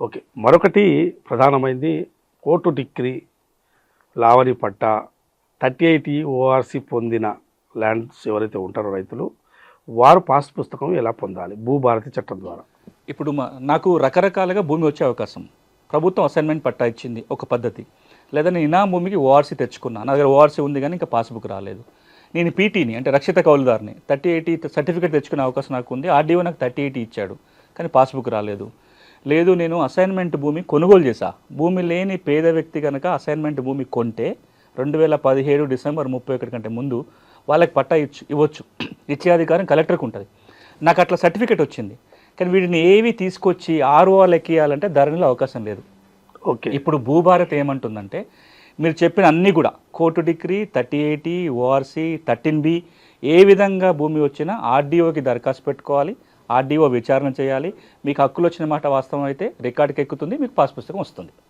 Okay. మరొకటి ప్రధానమైంది court degree, Lavani పట్టా, 38 ORC పొందిన ల్యాండ్స్ ఎవరైతే ఉంటారో రైతులు, వారు పాస్ పుస్తకం ఎలా పొందాలి భూభారతి చట్టం ద్వారా? ఇప్పుడు నాకు రకరకాలుగా భూమి వచ్చే అవకాశం. ప్రభుత్వం అసైన్మెంట్ పట్టా ఇచ్చింది ఒక పద్ధతి. లేదా నేను ఇనాం భూమికి ఓఆర్‌సి తెచ్చుకున్నా. నా దగ్గర ఓఆర్‌సి ఉంది కానీ ఇంకా పాస్‌బుక్ రాలేదు. నేను పీటీని అంటే రక్షిత కౌలుదారుని 38 సర్టిఫికేట్ తెచ్చుకునే అవకాశం నాకు ఉంది. ఆర్డీఓ నాకు 38 ఇచ్చాడు కానీ పాస్‌బుక్ రాలేదు. లేదు నేను అసైన్మెంట్ భూమి కొనుగోలు చేశా. భూమి లేని పేద వ్యక్తి కనుక అసైన్మెంట్ భూమి కొంటే 2017 డిసెంబర్ 31 కంటే ముందు వాళ్ళకి పట్టా ఇవ్వచ్చు. ఇచ్చే అధికారం కలెక్టర్కి ఉంటుంది. నాకు అట్లా సర్టిఫికేట్ వచ్చింది. కానీ వీటిని ఏవి తీసుకొచ్చి ఆర్ఓ లెక్కియాలంటే ధరణిలో అవకాశం లేదు. ఓకే. ఇప్పుడు భూభారత్ ఏమంటుందంటే మీరు చెప్పిన అన్నీ కూడా కోర్టు డిగ్రీ, 38 ఓఆర్‌సి, 13B ఏ విధంగా భూమి వచ్చినా ఆర్డీఓకి దరఖాస్తు పెట్టుకోవాలి. ఆర్డీఓ విచారణ చేయాలి. మీకు హక్కులు వచ్చిన మాట వాస్తవం అయితే రికార్డుకి ఎక్కుతుంది, మీకు పాస్ పుస్తకం వస్తుంది.